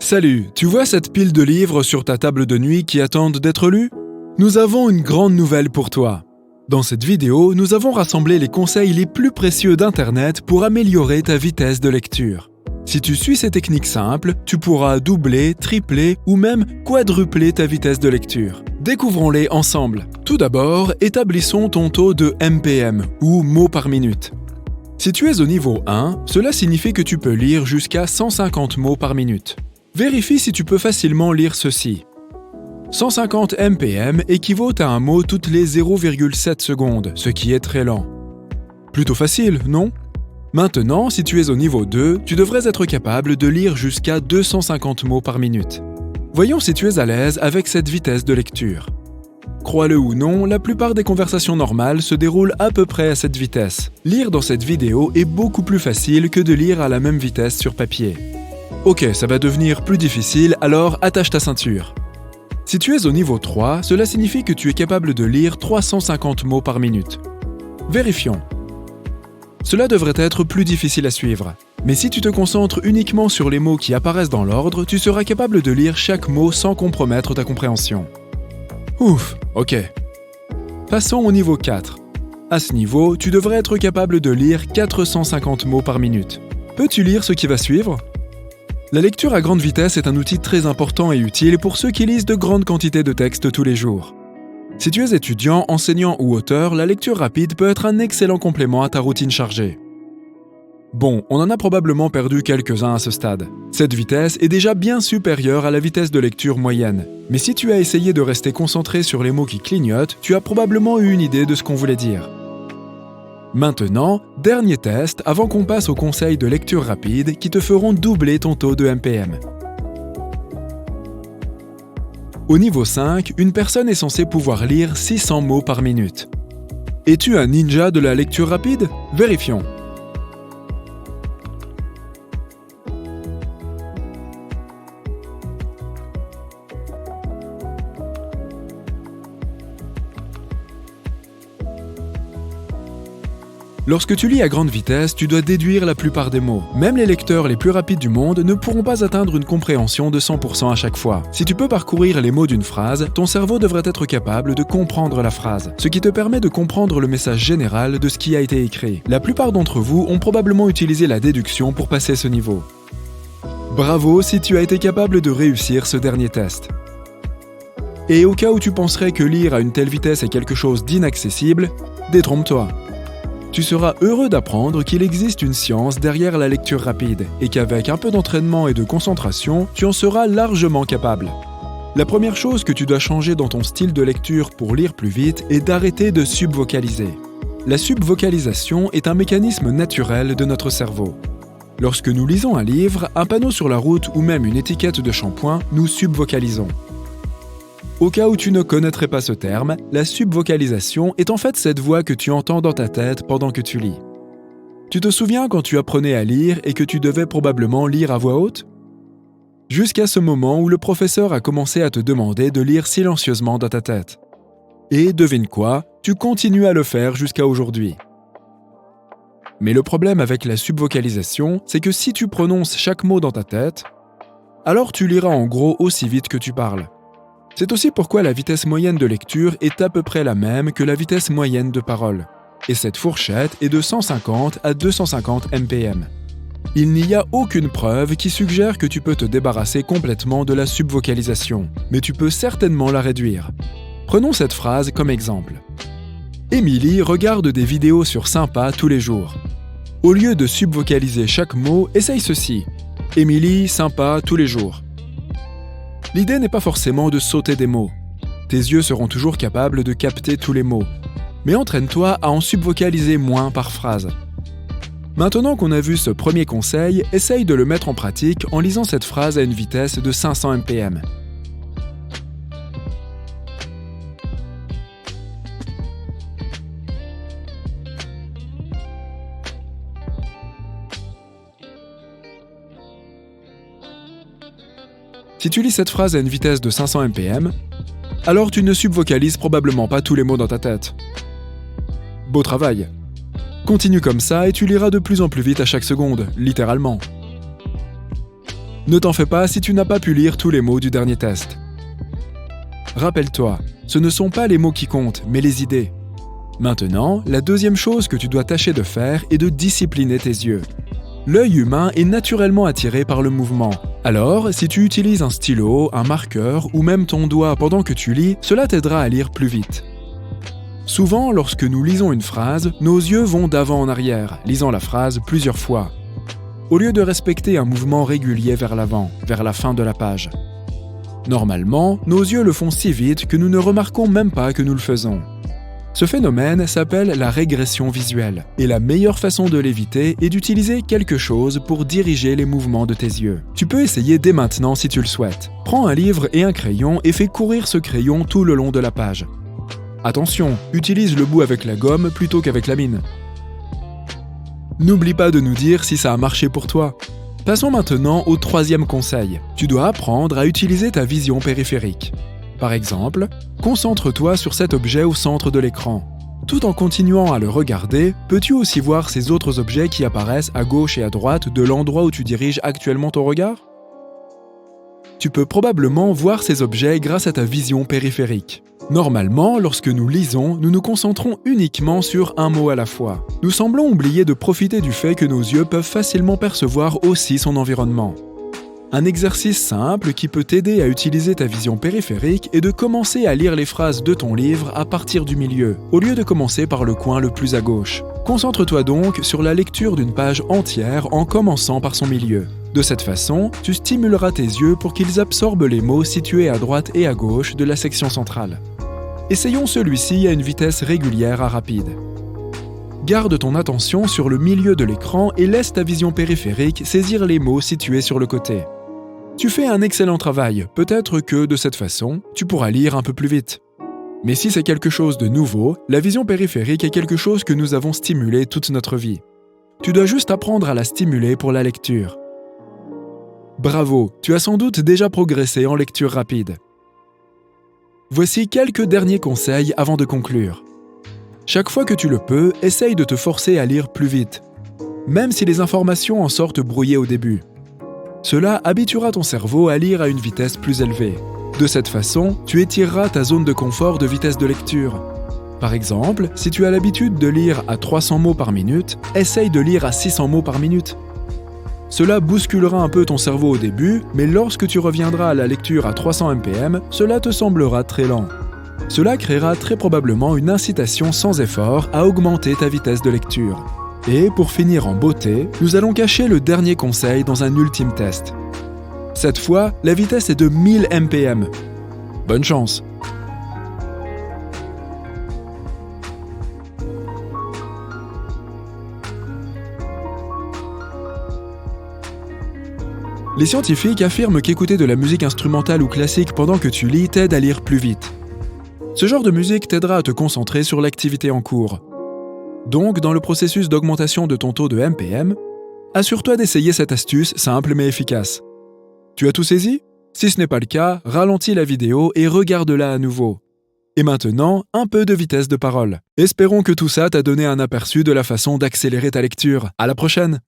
Salut, tu vois cette pile de livres sur ta table de nuit qui attendent d'être lus? Nous avons une grande nouvelle pour toi. Dans cette vidéo, nous avons rassemblé les conseils les plus précieux d'Internet pour améliorer ta vitesse de lecture. Si tu suis ces techniques simples, tu pourras doubler, tripler ou même quadrupler ta vitesse de lecture. Découvrons-les ensemble. Tout d'abord, établissons ton taux de MPM, ou mots par minute. Si tu es au niveau 1, cela signifie que tu peux lire jusqu'à 150 mots par minute. Vérifie si tu peux facilement lire ceci. 150 mpm équivaut à un mot toutes les 0,7 secondes, ce qui est très lent. Plutôt facile, non? Maintenant, si tu es au niveau 2, tu devrais être capable de lire jusqu'à 250 mots par minute. Voyons si tu es à l'aise avec cette vitesse de lecture. Crois-le ou non, la plupart des conversations normales se déroulent à peu près à cette vitesse. Lire dans cette vidéo est beaucoup plus facile que de lire à la même vitesse sur papier. Ok, ça va devenir plus difficile, alors attache ta ceinture. Si tu es au niveau 3, cela signifie que tu es capable de lire 350 mots par minute. Vérifions. Cela devrait être plus difficile à suivre. Mais si tu te concentres uniquement sur les mots qui apparaissent dans l'ordre, tu seras capable de lire chaque mot sans compromettre ta compréhension. Ouf, ok. Passons au niveau 4. À ce niveau, tu devrais être capable de lire 450 mots par minute. Peux-tu lire ce qui va suivre? La lecture à grande vitesse est un outil très important et utile pour ceux qui lisent de grandes quantités de textes tous les jours. Si tu es étudiant, enseignant ou auteur, la lecture rapide peut être un excellent complément à ta routine chargée. Bon, on en a probablement perdu quelques-uns à ce stade. Cette vitesse est déjà bien supérieure à la vitesse de lecture moyenne. Mais si tu as essayé de rester concentré sur les mots qui clignotent, tu as probablement eu une idée de ce qu'on voulait dire. Maintenant, dernier test avant qu'on passe aux conseils de lecture rapide qui te feront doubler ton taux de MPM. Au niveau 5, une personne est censée pouvoir lire 600 mots par minute. Es-tu un ninja de la lecture rapide? Vérifions. Lorsque tu lis à grande vitesse, tu dois déduire la plupart des mots. Même les lecteurs les plus rapides du monde ne pourront pas atteindre une compréhension de 100% à chaque fois. Si tu peux parcourir les mots d'une phrase, ton cerveau devrait être capable de comprendre la phrase, ce qui te permet de comprendre le message général de ce qui a été écrit. La plupart d'entre vous ont probablement utilisé la déduction pour passer ce niveau. Bravo si tu as été capable de réussir ce dernier test. Et au cas où tu penserais que lire à une telle vitesse est quelque chose d'inaccessible, détrompe-toi. Tu seras heureux d'apprendre qu'il existe une science derrière la lecture rapide et qu'avec un peu d'entraînement et de concentration, tu en seras largement capable. La première chose que tu dois changer dans ton style de lecture pour lire plus vite est d'arrêter de subvocaliser. La subvocalisation est un mécanisme naturel de notre cerveau. Lorsque nous lisons un livre, un panneau sur la route ou même une étiquette de shampoing, nous subvocalisons. Au cas où tu ne connaîtrais pas ce terme, la subvocalisation est en fait cette voix que tu entends dans ta tête pendant que tu lis. Tu te souviens quand tu apprenais à lire et que tu devais probablement lire à voix haute? Jusqu'à ce moment où le professeur a commencé à te demander de lire silencieusement dans ta tête. Et devine quoi, tu continues à le faire jusqu'à aujourd'hui. Mais le problème avec la subvocalisation, c'est que si tu prononces chaque mot dans ta tête, alors tu liras en gros aussi vite que tu parles. C'est aussi pourquoi la vitesse moyenne de lecture est à peu près la même que la vitesse moyenne de parole. Et cette fourchette est de 150 à 250 mpm. Il n'y a aucune preuve qui suggère que tu peux te débarrasser complètement de la subvocalisation, mais tu peux certainement la réduire. Prenons cette phrase comme exemple. Émilie regarde des vidéos sur Sympa tous les jours. Au lieu de subvocaliser chaque mot, essaye ceci. Émilie, Sympa tous les jours. L'idée n'est pas forcément de sauter des mots. Tes yeux seront toujours capables de capter tous les mots. Mais entraîne-toi à en subvocaliser moins par phrase. Maintenant qu'on a vu ce premier conseil, essaye de le mettre en pratique en lisant cette phrase à une vitesse de 500 mpm. Si tu lis cette phrase à une vitesse de 500 mpm, alors tu ne subvocalises probablement pas tous les mots dans ta tête. Beau travail! Continue comme ça et tu liras de plus en plus vite à chaque seconde, littéralement. Ne t'en fais pas si tu n'as pas pu lire tous les mots du dernier test. Rappelle-toi, ce ne sont pas les mots qui comptent, mais les idées. Maintenant, la deuxième chose que tu dois tâcher de faire est de discipliner tes yeux. L'œil humain est naturellement attiré par le mouvement. Alors, si tu utilises un stylo, un marqueur ou même ton doigt pendant que tu lis, cela t'aidera à lire plus vite. Souvent, lorsque nous lisons une phrase, nos yeux vont d'avant en arrière, lisant la phrase plusieurs fois, au lieu de respecter un mouvement régulier vers l'avant, vers la fin de la page. Normalement, nos yeux le font si vite que nous ne remarquons même pas que nous le faisons. Ce phénomène s'appelle la régression visuelle, et la meilleure façon de l'éviter est d'utiliser quelque chose pour diriger les mouvements de tes yeux. Tu peux essayer dès maintenant si tu le souhaites. Prends un livre et un crayon et fais courir ce crayon tout le long de la page. Attention, utilise le bout avec la gomme plutôt qu'avec la mine. N'oublie pas de nous dire si ça a marché pour toi. Passons maintenant au troisième conseil. Tu dois apprendre à utiliser ta vision périphérique. Par exemple, concentre-toi sur cet objet au centre de l'écran. Tout en continuant à le regarder, peux-tu aussi voir ces autres objets qui apparaissent à gauche et à droite de l'endroit où tu diriges actuellement ton regard? Tu peux probablement voir ces objets grâce à ta vision périphérique. Normalement, lorsque nous lisons, nous nous concentrons uniquement sur un mot à la fois. Nous semblons oublier de profiter du fait que nos yeux peuvent facilement percevoir aussi son environnement. Un exercice simple qui peut t'aider à utiliser ta vision périphérique est de commencer à lire les phrases de ton livre à partir du milieu, au lieu de commencer par le coin le plus à gauche. Concentre-toi donc sur la lecture d'une page entière en commençant par son milieu. De cette façon, tu stimuleras tes yeux pour qu'ils absorbent les mots situés à droite et à gauche de la section centrale. Essayons celui-ci à une vitesse régulière à rapide. Garde ton attention sur le milieu de l'écran et laisse ta vision périphérique saisir les mots situés sur le côté. Tu fais un excellent travail, peut-être que, de cette façon, tu pourras lire un peu plus vite. Mais si c'est quelque chose de nouveau, la vision périphérique est quelque chose que nous avons stimulé toute notre vie. Tu dois juste apprendre à la stimuler pour la lecture. Bravo, tu as sans doute déjà progressé en lecture rapide. Voici quelques derniers conseils avant de conclure. Chaque fois que tu le peux, essaye de te forcer à lire plus vite, même si les informations en sortent brouillées au début. Cela habituera ton cerveau à lire à une vitesse plus élevée. De cette façon, tu étireras ta zone de confort de vitesse de lecture. Par exemple, si tu as l'habitude de lire à 300 mots par minute, essaye de lire à 600 mots par minute. Cela bousculera un peu ton cerveau au début, mais lorsque tu reviendras à la lecture à 300 mpm, cela te semblera très lent. Cela créera très probablement une incitation sans effort à augmenter ta vitesse de lecture. Et pour finir en beauté, nous allons cacher le dernier conseil dans un ultime test. Cette fois, la vitesse est de 1000 mpm. Bonne chance! Les scientifiques affirment qu'écouter de la musique instrumentale ou classique pendant que tu lis t'aide à lire plus vite. Ce genre de musique t'aidera à te concentrer sur l'activité en cours. Donc, dans le processus d'augmentation de ton taux de MPM, assure-toi d'essayer cette astuce simple mais efficace. Tu as tout saisi? Si ce n'est pas le cas, ralentis la vidéo et regarde-la à nouveau. Et maintenant, un peu de vitesse de parole. Espérons que tout ça t'a donné un aperçu de la façon d'accélérer ta lecture. À la prochaine!